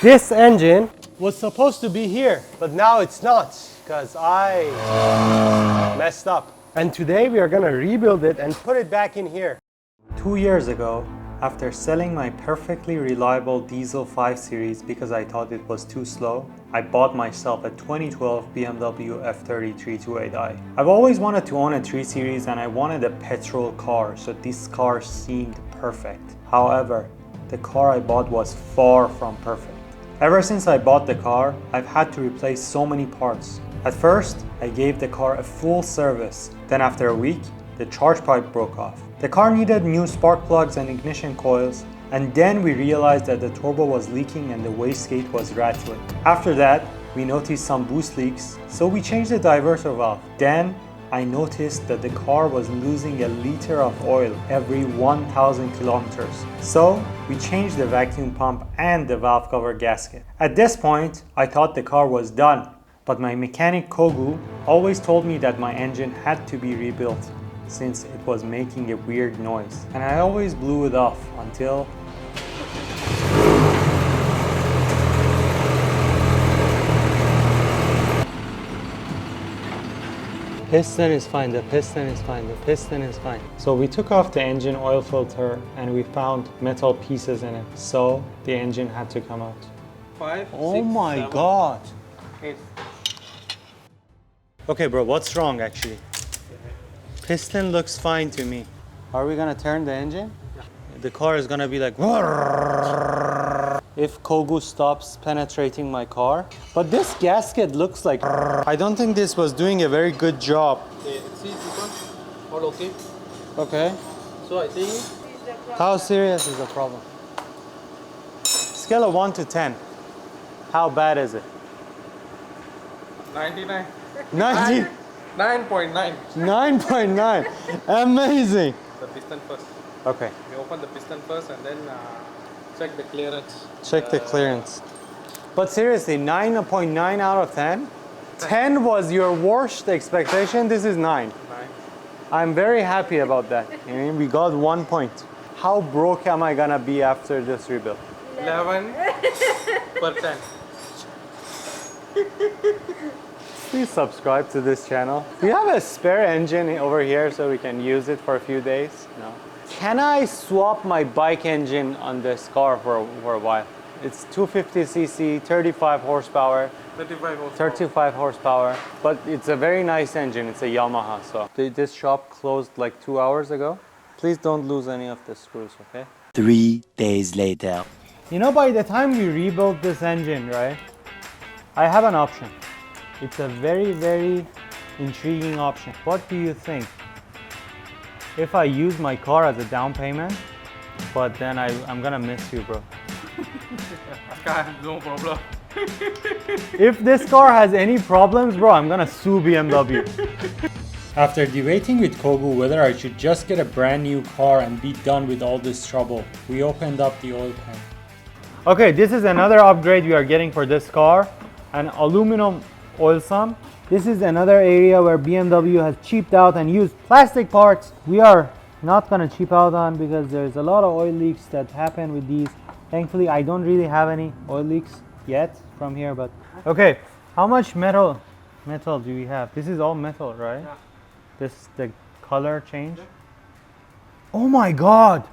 This engine was supposed to be here, but now it's not because I messed up. And today we are gonna rebuild it and put it back in here. 2 years ago, after selling my perfectly reliable diesel 5 Series because I thought it was too slow, I bought myself a 2012 BMW F30 328i. I've always wanted to own a 3 Series and I wanted a petrol car, so this car seemed perfect. However, the car I bought was far from perfect. Ever since I bought the car, I've had to replace so many parts. At first, I gave the car a full service. Then after a week, the charge pipe broke off. The car needed new spark plugs and ignition coils, and then we realized that the turbo was leaking and the wastegate was rattling. After that, we noticed some boost leaks, so we changed the diverter valve. Then I noticed that the car was losing a liter of oil every 1,000 kilometers. So we changed the vacuum pump and the valve cover gasket. At this point, I thought the car was done, but my mechanic Kogu always told me that my engine had to be rebuilt since it was making a weird noise. And I always blew it off until Piston is fine, the piston is fine, the piston is fine. So we took off the engine oil filter and we found metal pieces in it. So the engine had to come out. 5, Oh 6, my 7, god. 8. Okay bro, what's wrong actually? Piston looks fine to me. Are we gonna turn the engine? The car is gonna be like If Kogu stops penetrating my car. But this gasket looks like I don't think this was doing a very good job. Okay, see this one? All okay? Okay. So I think How serious is the problem? Scale of 1 to 10. How bad is it? 99. 90. 9.9. 9.9. Amazing. The piston first. Okay. We open the piston first and then check the clearance. Check the clearance. But seriously, 9.9 out of 10? 10 was your worst expectation. This is 9. 9. I'm very happy about that. I mean, we got 1 point. How broke am I gonna be after this rebuild? 11%. Please subscribe to this channel. Do you have a spare engine over here so we can use it for a few days? No. Can I swap my bike engine on this car for a while? It's 250cc, 35 horsepower. 35 horsepower. 35 horsepower, but it's a very nice engine. It's a Yamaha. So this shop closed like 2 hours ago. Please don't lose any of the screws, okay? 3 days later. You know, by the time we rebuild this engine, right, I have an option. It's a very, very intriguing option. What do you think? If I use my car as a down payment, but then I'm gonna miss you, bro. No problem. If this car has any problems, bro, I'm gonna sue BMW. After debating with Kogu whether I should just get a brand new car and be done with all this trouble, we opened up the oil pan. Okay, this is another upgrade we are getting for this car, an aluminum oil sump. This is another area where BMW has cheaped out and used plastic parts. We are not gonna cheap out on because there's a lot of oil leaks that happen with these. Thankfully, I don't really have any oil leaks yet from here, but okay. How much metal do we have? This is all metal, right? Yeah. This the color change. Oh my god!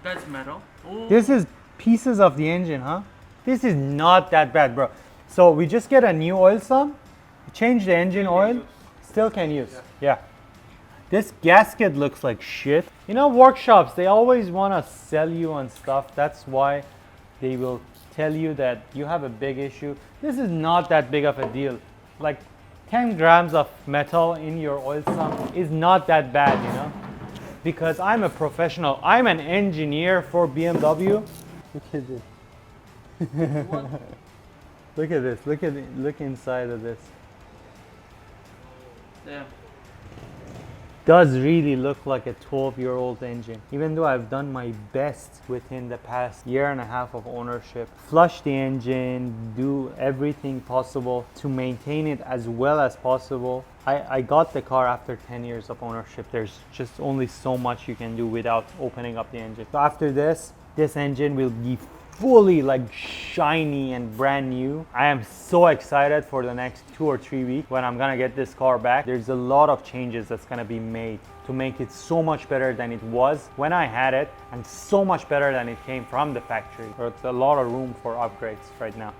That's metal. Oh. This is pieces of the engine, huh? This is not that bad, bro. So we just get a new oil sump, change the engine oil, still can use. Yeah. This gasket looks like shit. You know, workshops, they always want to sell you on stuff. That's why they will tell you that you have a big issue. This is not that big of a deal. Like 10 grams of metal in your oil sump is not that bad, you know? Because I'm a professional. I'm an engineer for BMW. Look at this. Look at this. Look inside of this. Yeah. Does really look like a 12-year-old engine. Even though I've done my best within the past year and a half of ownership, flush the engine, do everything possible to maintain it as well as possible. I got the car after 10 years of ownership. There's just only so much you can do without opening up the engine. So after this engine will be fully like shiny and brand new. I am so excited for the next 2 or 3 weeks when I'm gonna get this car back. There's a lot of changes that's gonna be made to make it so much better than it was when I had it, and so much better than it came from the factory. There's a lot of room for upgrades right now.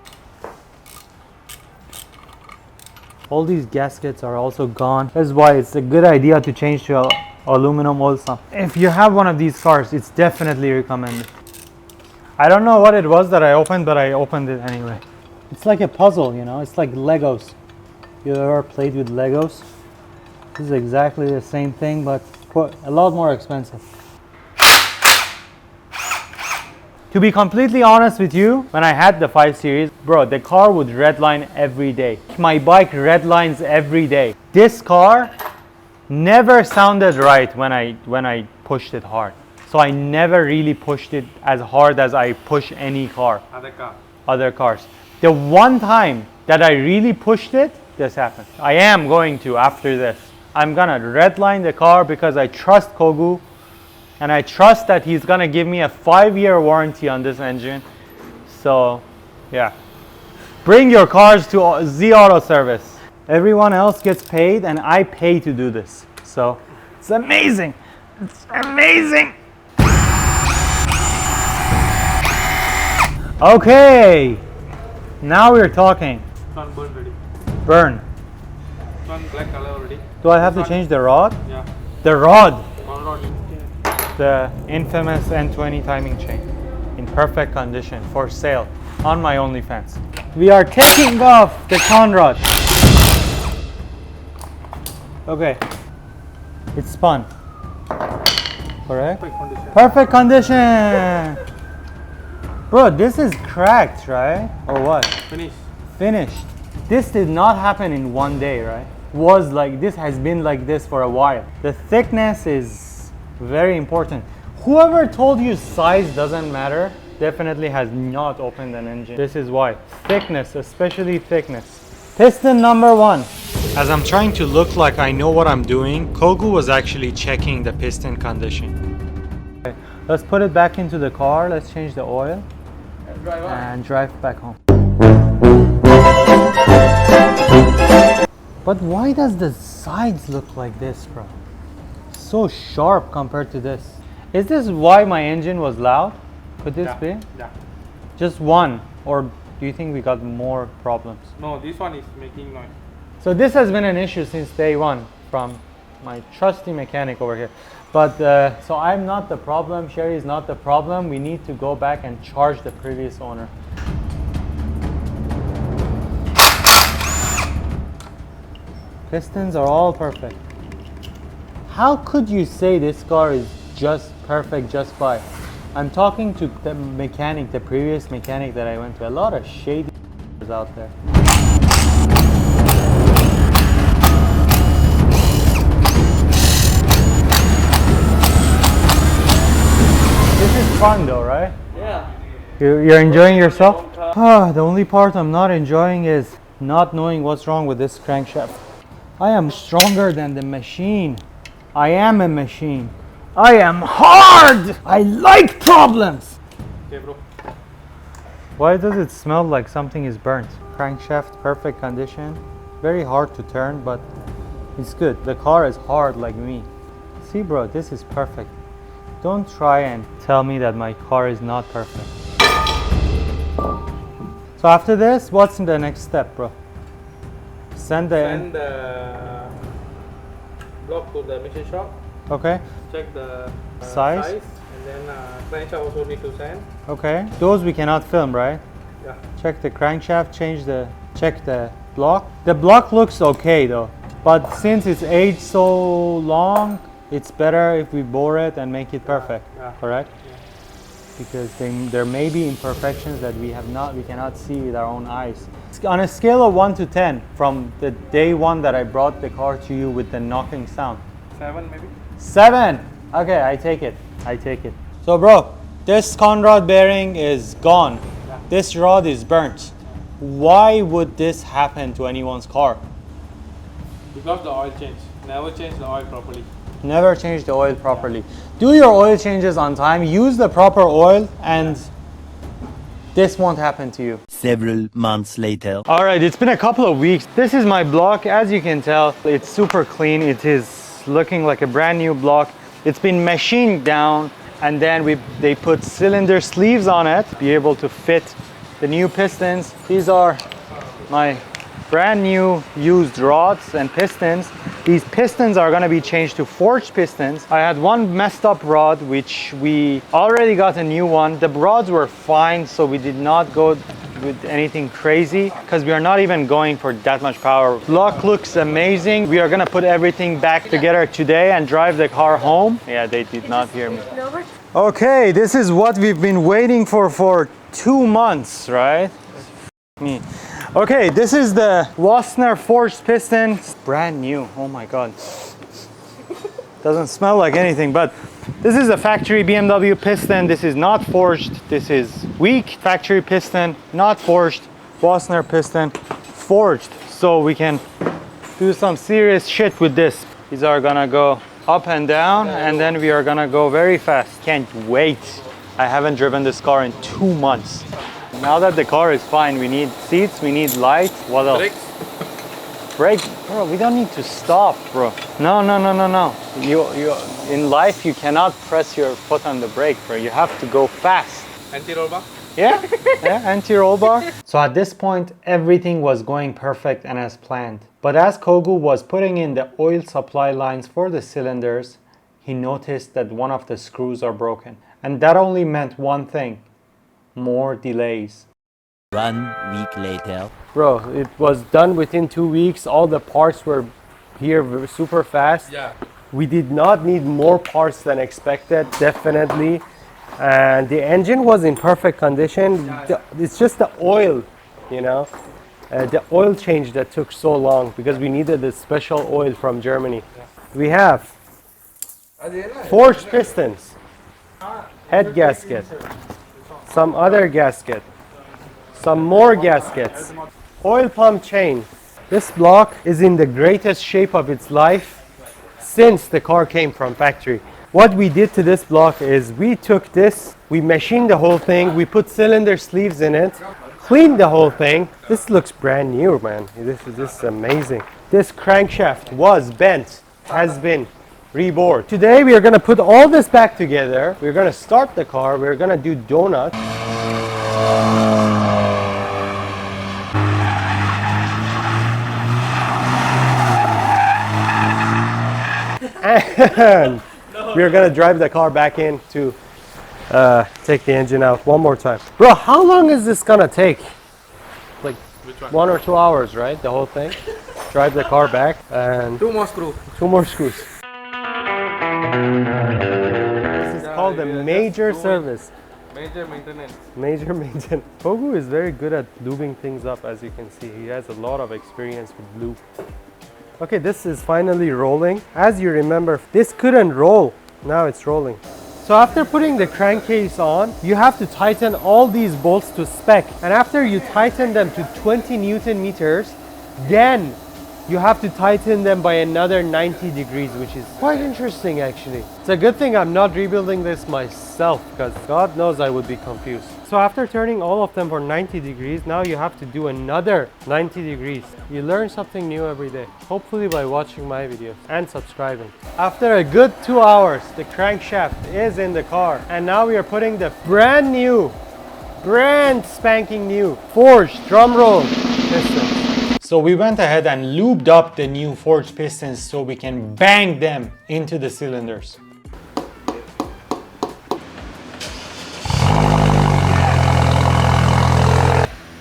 All these gaskets are also gone. That's why it's a good idea to change to aluminum also. If you have one of these cars, it's definitely recommended. I don't know what it was that I opened, but I opened it anyway. It's like a puzzle, you know, it's like Legos. You ever played with Legos? This is exactly the same thing, but a lot more expensive. To be completely honest with you, when I had the 5 Series, bro, the car would redline every day. My bike redlines every day. This car never sounded right when I pushed it hard. So I never really pushed it as hard as I push any car. Other cars. The one time that I really pushed it, this happened. I am going to, after this, I'm gonna redline the car because I trust Kogu. And I trust that he's gonna give me a 5-year warranty on this engine. So, yeah. Bring your cars to Z Auto Service. Everyone else gets paid and I pay to do this. So, it's amazing. It's amazing. Okay. Now we're talking. One burn ready. Burn. One black color already. Do I have to change the rod? Yeah. The rod. One rod. The infamous N20 timing chain in perfect condition for sale on my OnlyFans. We are taking off the con rod. Okay, it's spun. Correct? Perfect condition. Perfect condition. Bro, this is cracked, right? Or what? Finish. Finished. This did not happen in one day, right? This has been like this for a while. The thickness is very important. Whoever told you size doesn't matter definitely has not opened an engine. This is why. Thickness, especially thickness. Piston number 1. As I'm trying to look like I know what I'm doing, Kogu was actually checking the piston condition. Okay, let's put it back into the car. Let's change the oil and drive back home. But why does the sides look like this, bro? So sharp compared to this. Is this why my engine was loud? Could this be? Yeah. Just one, or do you think we got more problems? No, this one is making noise. So this has been an issue since day one from my trusty mechanic over here. But so I'm not the problem, Sherry is not the problem. We need to go back and charge the previous owner. Pistons are all perfect. How could you say this car is just perfect just by? I'm talking to the mechanic, the previous mechanic that I went to. A lot of shady out there. This is fun though, right? Yeah. You're enjoying yourself? The only part I'm not enjoying is not knowing what's wrong with this crankshaft. I am stronger than the machine. I am a machine. I am hard! I like problems! Okay, bro. Why does it smell like something is burnt? Crankshaft, perfect condition. Very hard to turn, but it's good. The car is hard like me. See, bro, this is perfect. Don't try and tell me that my car is not perfect. So after this, what's the next step, bro? Send the block to the machine shop. Okay. Check the Size. and then crankshaft also need to send. Okay. Those we cannot film, right? Yeah. Check the crankshaft, check the block. The block looks okay though, but since it's aged so long, it's better if we bore it and make it perfect. Yeah. Correct? Yeah. Because there may be imperfections that we cannot see with our own eyes. On a scale of 1 to 10, from the day one that I brought the car to you with the knocking sound. 7 maybe. 7. Okay, I take it. So bro, this conrod bearing is gone. Yeah. This rod is burnt. Why would this happen to anyone's car? Because the oil change. Never change the oil properly. Never change the oil properly. Do your oil changes on time. Use the proper oil and this won't happen to you. Several months later. All right, it's been a couple of weeks. This is my block. As you can tell, it's super clean. It is looking like a brand new block. It's been machined down, and then they put cylinder sleeves on it to be able to fit the new pistons. These are my brand new used rods and pistons. These pistons are going to be changed to forged pistons. I had one messed up rod, which we already got a new one. The rods were fine, so we did not go with anything crazy because we are not even going for that much power. Block looks amazing. We are going to put everything back together today and drive the car home. Yeah, they did not hear me. Okay, this is what we've been waiting for 2 months, right? Me. Okay, this is the Wassner forged piston. It's brand new. Oh my god. Doesn't smell like anything, but this is a factory BMW piston. This is not forged. This is weak factory piston, not forged. Wassner piston, forged. So we can do some serious shit with this. These are gonna go up and down, and then we are gonna go very fast. Can't wait. I haven't driven this car in 2 months. Now that the car is fine, we need seats, we need lights. What else? Brake, bro, we don't need to stop, bro. No. You in life, you cannot press your foot on the brake, bro. You have to go fast. Anti-roll bar? Yeah, anti-roll bar. So at this point, everything was going perfect and as planned. But as Kogu was putting in the oil supply lines for the cylinders, he noticed that one of the screws are broken. And that only meant one thing: more delays. 1 week later. Bro, it was done within 2 weeks. All the parts were here super fast. Yeah. We did not need more parts than expected, definitely. And the engine was in perfect condition. It's just the oil, you know, the oil change that took so long because we needed a special oil from Germany. We have forged pistons, head gasket, some other gasket, some more gaskets, oil pump chain. This block is in the greatest shape of its life since the car came from factory. What we did to this block is we took this, we machined the whole thing, we put cylinder sleeves in it, cleaned the whole thing. This looks brand new, man. This is amazing. This crankshaft was bent, has been rebored. Today we are gonna put all this back together. We're gonna start the car, we're gonna do donuts. And we're gonna drive the car back in to take the engine out one more time. Bro, how long is this gonna take? Like 1 or 2 hours, right? The whole thing? Drive the car back and 2 more screws. 2 more screws. This is called a major service. Major maintenance. Major maintenance. Kogu is very good at lubing things up, as you can see. He has a lot of experience with lube. Okay, this is finally rolling. As you remember, this couldn't roll. Now it's rolling. So after putting the crankcase on, you have to tighten all these bolts to spec. And after you tighten them to 20 Newton meters, then you have to tighten them by another 90 degrees, which is quite interesting actually. It's a good thing I'm not rebuilding this myself, because God knows I would be confused. So after turning all of them for 90 degrees, now you have to do another 90 degrees. You learn something new every day, hopefully by watching my videos and subscribing. After a good 2 hours, the crankshaft is in the car. And now we are putting the brand spanking new, forged drumroll piston. So we went ahead and lubed up the new forged pistons so we can bang them into the cylinders.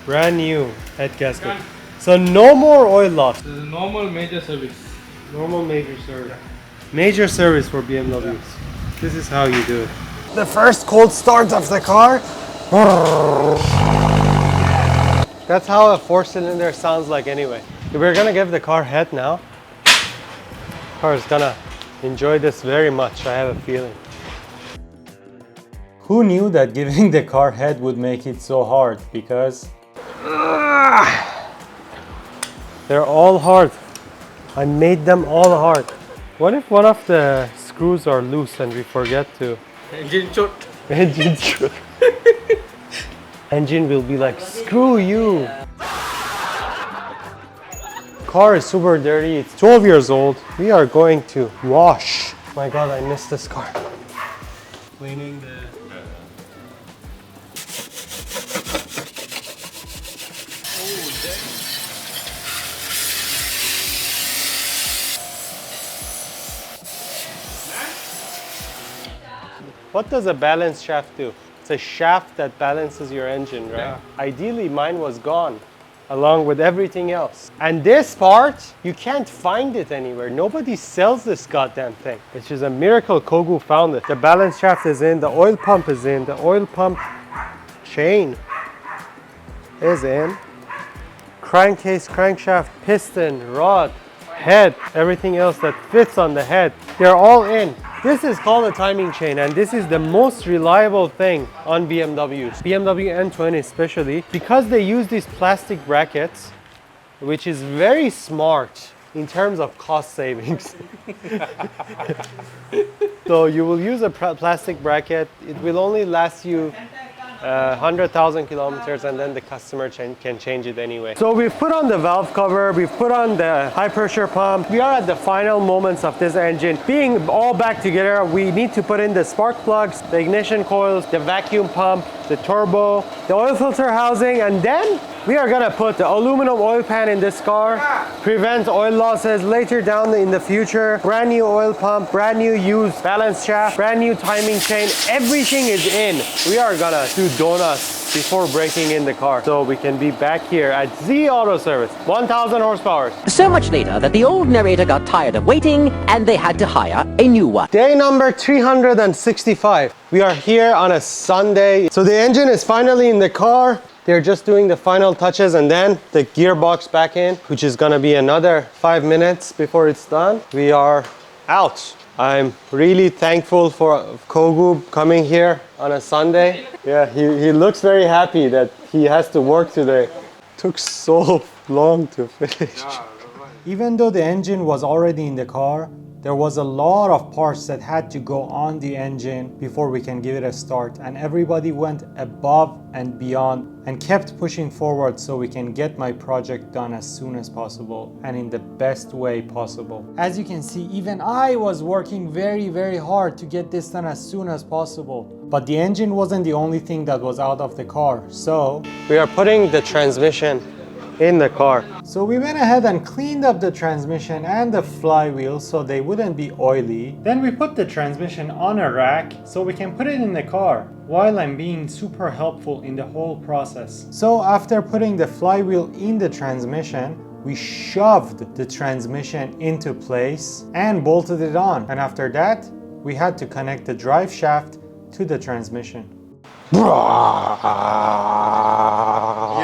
Brand new head gasket. So no more oil loss. This is normal major service. Normal major service. Major service for BMWs. This is how you do it. The first cold start of the car. That's how a 4-cylinder sounds like anyway. We're gonna give the car head now. Car is gonna enjoy this very much, I have a feeling. Who knew that giving the car head would make it so hard? Because they're all hard. I made them all hard. What if one of the screws are loose and we forget to? Engine short. Engine short. engine will be like, screw you. Car is super dirty. It's 12 years old. We are going to wash. My God, I missed this car. Cleaning the... What does a balance shaft do? It's a shaft that balances your engine, right? Yeah. Ideally, mine was gone, along with everything else. And this part, you can't find it anywhere. Nobody sells this goddamn thing. Which is a miracle Kogu found it. The balance shaft is in, the oil pump is in, the oil pump chain is in. Crankcase, crankshaft, piston, rod, head, everything else that fits on the head, they're all in. This is called a timing chain, and this is the most reliable thing on BMWs. BMW M20 especially, because they use these plastic brackets, which is very smart in terms of cost savings. So you will use a plastic bracket, it will only last you 100,000 kilometers, and then the customer can change it anyway. So we've put on the valve cover, we've put on the high pressure pump. We are at the final moments of this engine. Being all back together, we need to put in the spark plugs, the ignition coils, the vacuum pump, the turbo, the oil filter housing, and then we are gonna put the aluminum oil pan in this car, prevent oil losses later down in the future, brand new oil pump, brand new used balance shaft, brand new timing chain, everything is in. We are gonna do donuts before breaking in the car, so we can be back here at Z Auto Service, 1000 horsepower. So much later that the old narrator got tired of waiting and they had to hire a new one. Day number 365. We are here on a Sunday. So the engine is finally in the car. They're just doing the final touches, and then the gearbox back in, which is gonna be another 5 minutes before it's done. We are out. I'm really thankful for Kogu coming here on a Sunday. Yeah, he looks very happy that he has to work today. Took so long to finish. Even though the engine was already in the car, there was a lot of parts that had to go on the engine before we can give it a start, and everybody went above and beyond and kept pushing forward so we can get my project done as soon as possible and in the best way possible. As you can see, even I was working very hard to get this done as soon as possible. But the engine wasn't the only thing that was out of the car, so we are putting the transmission in the car. So we went ahead and cleaned up the transmission and the flywheel so they wouldn't be oily. Then we put the transmission on a rack so we can put it in the car while I'm being super helpful in the whole process. So after putting the flywheel in the transmission, we shoved the transmission into place and bolted it on. And after that, we had to connect the drive shaft to the transmission. You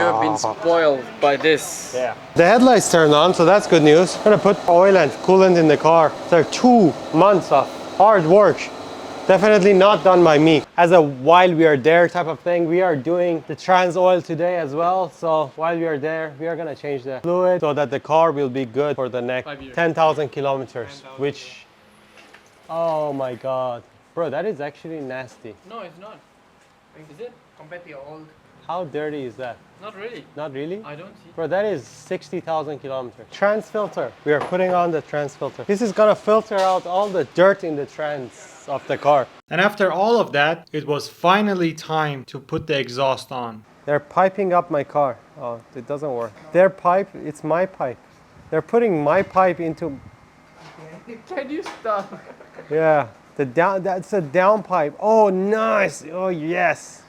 have been spoiled by this. Yeah. The headlights turned on, so that's good news. I'm gonna put oil and coolant in the car. So 2 months of hard work. Definitely not done by me. As a while we are there type of thing, we are doing the trans oil today as well. So while we are there, we are gonna change the fluid so that the car will be good for the next 10,000 kilometers, which, oh my God. Bro, that is actually nasty. No, it's not. Is it? Compared to your old? How dirty is that? Not really. Not really? I don't see. Bro, that is 60,000 kilometers. Trans filter. We are putting on the trans filter. This is gonna filter out all the dirt in the trans of the car. And after all of that, it was finally time to put the exhaust on. They're piping up my car. Oh, it doesn't work. Their pipe, it's my pipe. They're putting my pipe into... Can you stop? Yeah, that's a down pipe. Oh, nice. Oh, yes.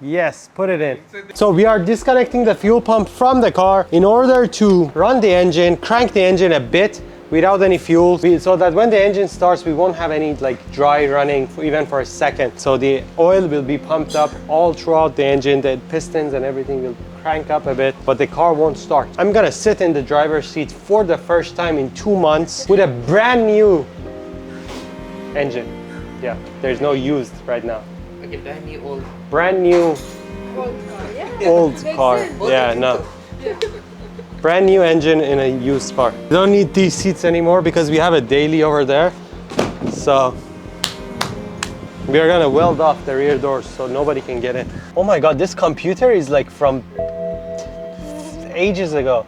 Yes, put it in. So we are disconnecting the fuel pump from the car in order to run the engine, crank the engine a bit without any fuel, so that when the engine starts, we won't have any like dry running even for a second. So the oil will be pumped up all throughout the engine, the pistons and everything will crank up a bit, but the car won't start. I'm gonna sit in the driver's seat for the first time in 2 months with a brand new engine. Yeah, there's no used right now. Okay, brand new old. Brand new old car. Yeah, no. Brand new engine in a used car. We don't need these seats anymore because we have a daily over there. So we are gonna weld off the rear doors so nobody can get in. Oh my god, this computer is like from ages ago.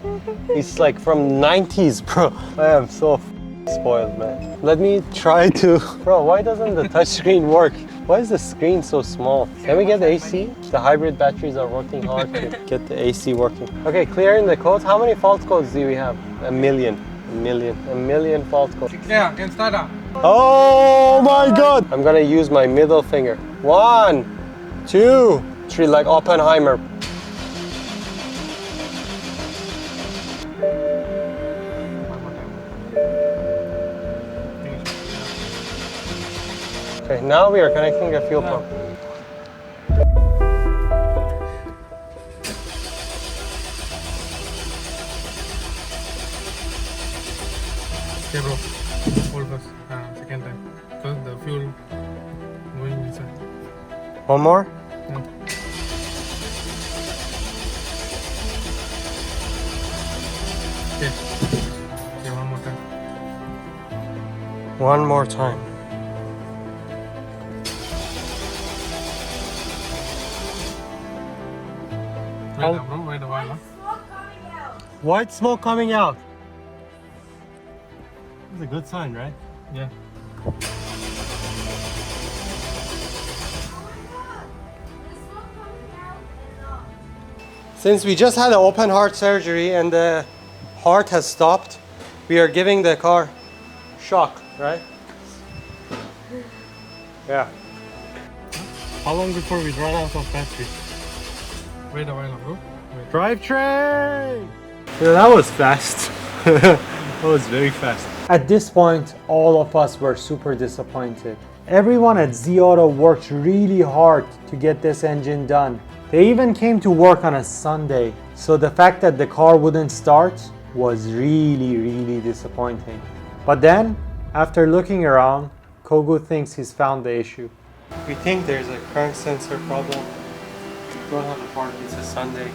It's like from 90s, bro. I am so spoiled, man. Let me try to... Bro, why doesn't the touchscreen work? Why is the screen so small? Can we get the AC? The hybrid batteries are working hard to get the AC working. Okay, clearing the codes. How many fault codes do we have? A million fault codes. Yeah, can start up. Oh my god! I'm gonna use my middle finger. 1, 2, 3, like Oppenheimer. Okay, now we are connecting the fuel pump. Okay, bro. Hold first. Second time. Because the fuel going inside. One more? Yeah. Okay. Okay, one more time. One more time. Wait, bro. Wait a while. Huh? White smoke coming out. That's a good sign, right? Yeah. Since we just had an open heart surgery and the heart has stopped, we are giving the car shock, right? Yeah. How long before we run out of battery? Wait a while, bro. Wait. Drivetrain! Yeah, that was fast. That was very fast. At this point, all of us were super disappointed. Everyone at Z Auto worked really hard to get this engine done. They even came to work on a Sunday, so the fact that the car wouldn't start was really disappointing. But then, after looking around, Kogu thinks he's found the issue. We think there's a crank sensor problem. Don't have a part, it's a Sunday.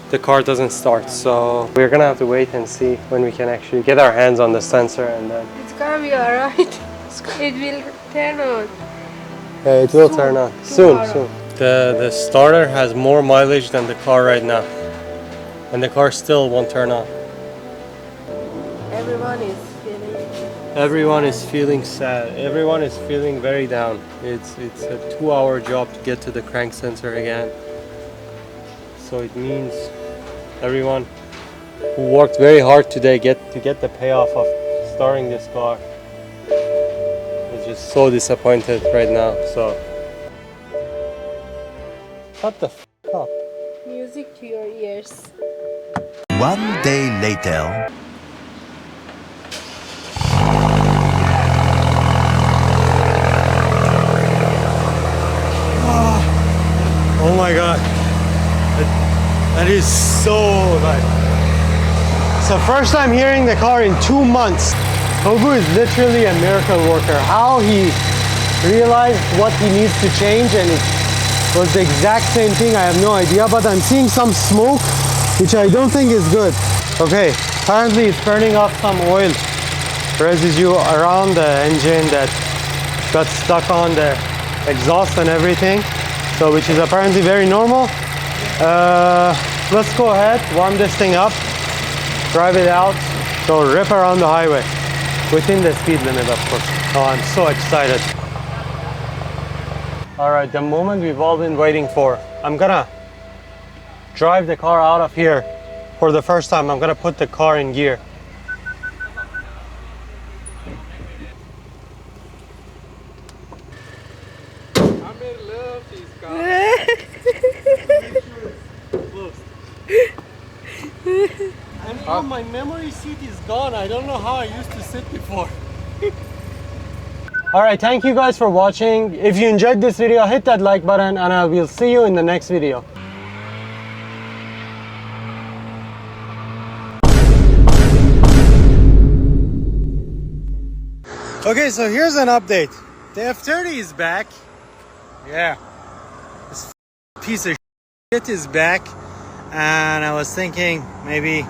The car doesn't start, so we're gonna have to wait and see when we can actually get our hands on the sensor and then... It's gonna be alright. It will turn on. Yeah, it will turn on. Soon. The starter has more mileage than the car right now. And the car still won't turn on. Everyone is feeling. Everyone is feeling sad. Everyone is feeling very down. It's a 2-hour job to get to the crank sensor again. So it means everyone who worked very hard today to get the payoff of starting this car is just so disappointed right now. So shut the f up. Music to your ears. One day later. Oh my god. That is so nice. So first time hearing the car in 2 months. Kogu is literally a miracle worker. How he realized what he needs to change, and it was the exact same thing, I have no idea, but I'm seeing some smoke, which I don't think is good. Okay, apparently it's burning off some oil residue around the engine that got stuck on the exhaust and everything. So which is apparently very normal. Let's go ahead, warm this thing up, drive it out, go rip around the highway within the speed limit, of course. Oh, I'm so excited. All right, the moment we've all been waiting for. I'm gonna drive the car out of here for the first time. I'm gonna put the car in gear. I'm in love, this car. And now my memory seat is gone. I don't know how I used to sit before. All right, thank you guys for watching. If you enjoyed this video, hit that like button and I will see you in the next video. Okay, so here's an update. The F30 is back. Yeah. This piece of shit is back. And I was thinking maybe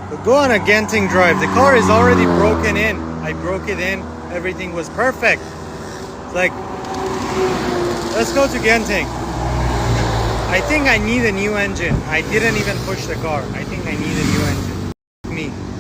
we'll go on a Genting drive. The car is already broken in. I broke it in. Everything was perfect. It's like, let's go to Genting. I think I need a new engine. I didn't even push the car. I think I need a new engine. Me.